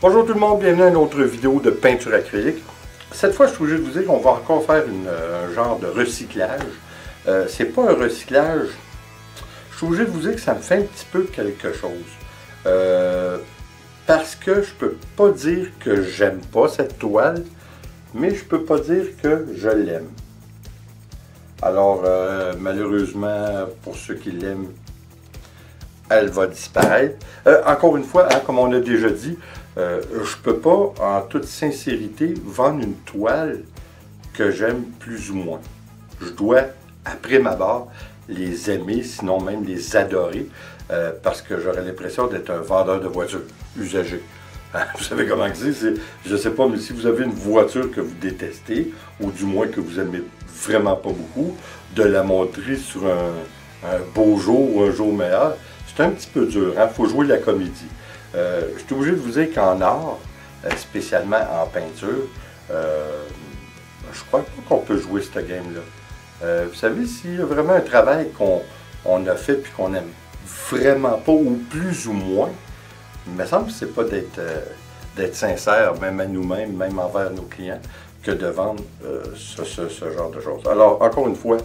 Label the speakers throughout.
Speaker 1: Bonjour tout le monde, bienvenue à une autre vidéo de peinture acrylique. Cette fois, je suis obligé de vous dire qu'on va encore faire un genre de recyclage. C'est pas un recyclage, je suis obligé de vous dire que ça me fait un petit peu quelque chose. Parce que je peux pas dire que j'aime pas cette toile, mais je peux pas dire que je l'aime. Alors, malheureusement, pour ceux qui l'aiment, elle va disparaître. Encore une fois, hein, comme on a déjà dit, je peux pas, en toute sincérité, vendre une toile que j'aime plus ou moins. Je dois, après ma barre, les aimer, sinon même les adorer, parce que j'aurais l'impression d'être un vendeur de voitures usagées. Vous savez comment c'est? Je ne sais pas, mais si vous avez une voiture que vous détestez, ou du moins que vous aimez vraiment pas beaucoup, de la montrer sur un beau jour ou un jour meilleur, c'est un petit peu dur. Il faut jouer la comédie. Je suis obligé de vous dire qu'en art, spécialement en peinture, je crois pas qu'on peut jouer cette game-là. Vous savez, s'il y a vraiment un travail qu'on a fait et qu'on aime vraiment pas, ou plus ou moins, il me semble que c'est pas d'être sincère, même à nous-mêmes, même envers nos clients, que de vendre ce genre de choses. Alors, encore une fois,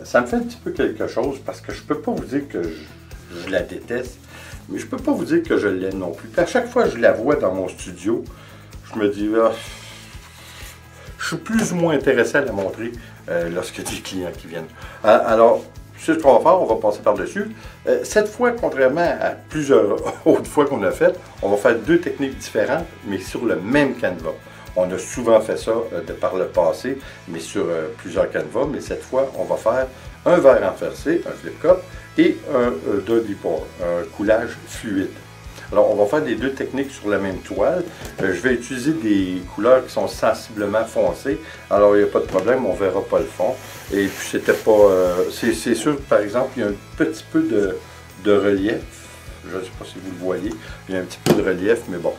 Speaker 1: ça me fait un petit peu quelque chose parce que je peux pas vous dire que je la déteste, mais je peux pas vous dire que je l'aime non plus. Puis à chaque fois que je la vois dans mon studio, je me dis, je suis plus ou moins intéressé à la montrer lorsque des clients qui viennent. Alors, c'est ce qu'on va faire, on va passer par-dessus. Cette fois, contrairement à plusieurs autres fois qu'on a fait, on va faire deux techniques différentes, mais sur le même canevas. On a souvent fait ça par le passé, mais sur plusieurs canevas. Mais cette fois, on va faire un verre renversé, un flip cup, et un dirty pour, un coulage fluide. Alors, on va faire les deux techniques sur la même toile. Je vais utiliser des couleurs qui sont sensiblement foncées. Alors, il n'y a pas de problème, on ne verra pas le fond. Et puis, c'était pas... c'est sûr, par exemple, il y a un petit peu de relief. Je ne sais pas si vous le voyez. Il y a un petit peu de relief, mais bon.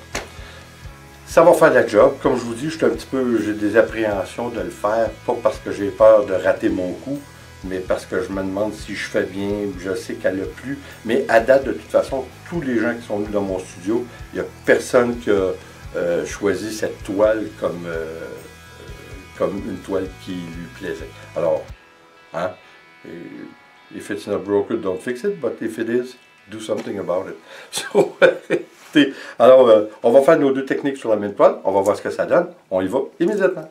Speaker 1: Ça va faire la job. Comme je vous dis, j'ai des appréhensions de le faire, pas parce que j'ai peur de rater mon coup, mais parce que je me demande si je fais bien, je sais qu'elle a plu. Mais à date, de toute façon, tous les gens qui sont venus dans mon studio, il n'y a personne qui a choisi cette toile comme une toile qui lui plaisait. Alors, hein, if it's not broken, don't fix it, but if it is, do something about it. So, alors, on va faire nos deux techniques sur la même toile, on va voir ce que ça donne, on y va immédiatement.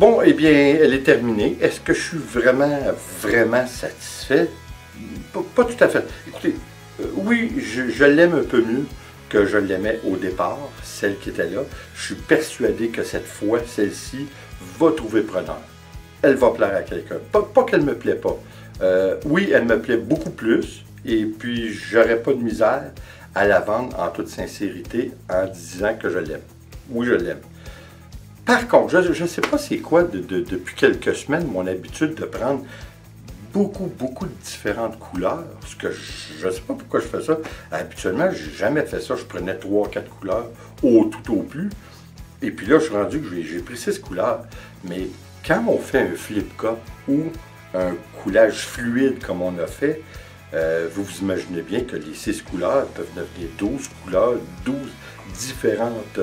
Speaker 1: Bon, eh bien, elle est terminée. Est-ce que je suis vraiment satisfait? Pas tout à fait. Écoutez, oui, je l'aime un peu mieux que je l'aimais au départ, celle qui était là. Je suis persuadé que cette fois, celle-ci va trouver preneur. Elle va plaire à quelqu'un. Pas qu'elle ne me plaît pas. Oui, elle me plaît beaucoup plus. Et puis, j'aurais pas de misère à la vendre en toute sincérité en disant que je l'aime. Oui, je l'aime. Par contre, je ne sais pas c'est quoi depuis quelques semaines mon habitude de prendre beaucoup de différentes couleurs. Parce que je ne sais pas pourquoi je fais ça. Habituellement, je n'ai jamais fait ça. Je prenais 3-4 couleurs tout au plus. Et puis là, je suis rendu que j'ai pris 6 couleurs. Mais quand on fait un flip cup ou un coulage fluide comme on a fait, vous vous imaginez bien que les 6 couleurs peuvent devenir 12 couleurs, 12 différentes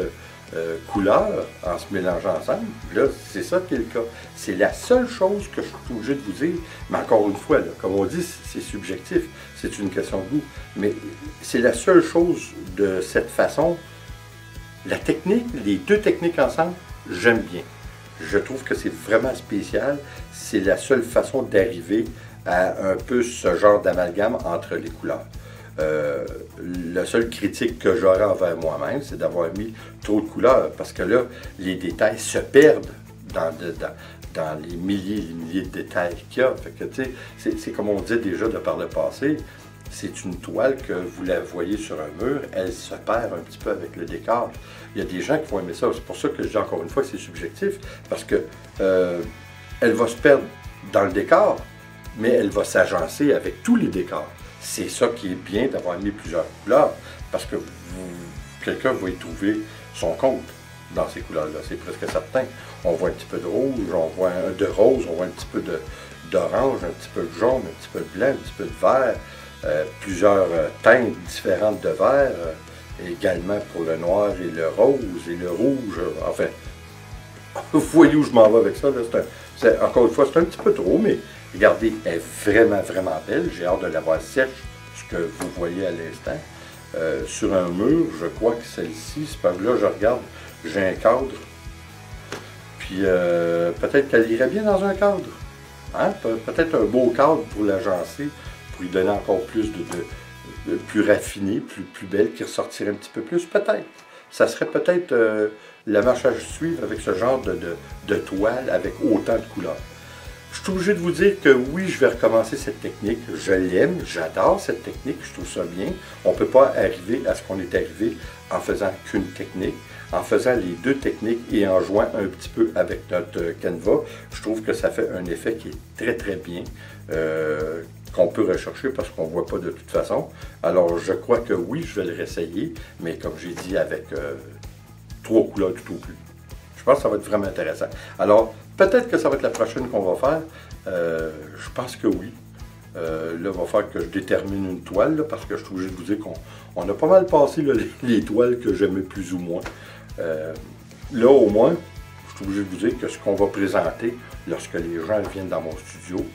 Speaker 1: couleurs en se mélangeant ensemble. Là, c'est ça qui est le cas. C'est la seule chose que je suis obligé de vous dire. Mais encore une fois, là, comme on dit, c'est subjectif. C'est une question de goût. Mais c'est la seule chose de cette façon. La technique, les deux techniques ensemble, j'aime bien. Je trouve que c'est vraiment spécial. C'est la seule façon d'arriver à un peu ce genre d'amalgame entre les couleurs. La seule critique que j'aurais envers moi-même, c'est d'avoir mis trop de couleurs, parce que là, les détails se perdent dans les milliers de détails qu'il y a. Fait que, tu sais, c'est comme on disait déjà de par le passé, c'est une toile que vous la voyez sur un mur, elle se perd un petit peu avec le décor. Il y a des gens qui vont aimer ça. C'est pour ça que je dis encore une fois que c'est subjectif, parce que elle va se perdre dans le décor, mais elle va s'agencer avec tous les décors. C'est ça qui est bien d'avoir mis plusieurs couleurs, parce que quelqu'un va y trouver son compte dans ces couleurs-là, c'est presque certain. On voit un petit peu de rouge, on voit de rose, on voit un petit peu d'orange, un petit peu de jaune, un petit peu de blanc, un petit peu de vert, plusieurs teintes différentes de vert, également pour le noir et le rose et le rouge, enfin, vous voyez où je m'en vais avec ça, là, encore une fois, c'est un petit peu trop, mais regardez, elle est vraiment belle. J'ai hâte de la voir sèche, ce que vous voyez à l'instant. Sur un mur, je crois que celle-ci, c'est pas là, je regarde, j'ai un cadre. Puis peut-être qu'elle irait bien dans un cadre. Hein? Peut-être un beau cadre pour l'agencer, pour lui donner encore plus de plus raffiné, plus belle, qui ressortirait un petit peu plus, peut-être. Ça serait peut-être la marche à suivre avec ce genre de toile, avec autant de couleurs. Je suis obligé de vous dire que oui, je vais recommencer cette technique. Je l'aime, j'adore cette technique, je trouve ça bien. On ne peut pas arriver à ce qu'on est arrivé en faisant qu'une technique. En faisant les deux techniques et en jouant un petit peu avec notre canevas, je trouve que ça fait un effet qui est très bien, qu'on peut rechercher parce qu'on ne voit pas de toute façon. Alors je crois que oui, je vais le réessayer, mais comme j'ai dit, avec 3 couleurs tout au plus. Je pense que ça va être vraiment intéressant. Alors, peut-être que ça va être la prochaine qu'on va faire. Je pense que oui. Là, il va falloir que je détermine une toile, là, parce que je suis obligé de vous dire qu'on a pas mal passé là, les toiles que j'aimais plus ou moins. Là, au moins, je suis obligé de vous dire que ce qu'on va présenter lorsque les gens viennent dans mon studio,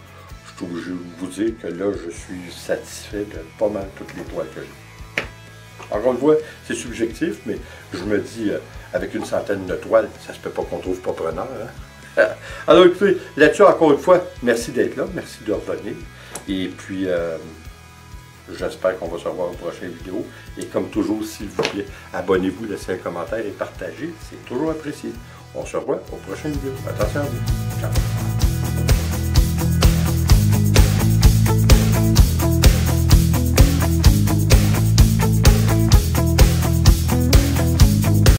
Speaker 1: je suis obligé de vous dire que là, je suis satisfait de pas mal toutes les toiles que j'ai. Encore une fois, c'est subjectif, mais je me dis, avec une centaine de toiles, ça se peut pas qu'on trouve pas preneur. Hein? Alors écoutez, là-dessus, encore une fois, merci d'être là, merci de revenir. Et puis, j'espère qu'on va se revoir aux prochaines vidéos. Et comme toujours, s'il vous plaît, abonnez-vous, laissez un commentaire et partagez. C'est toujours apprécié. On se revoit aux prochaines vidéos. Attention à vous. Ciao.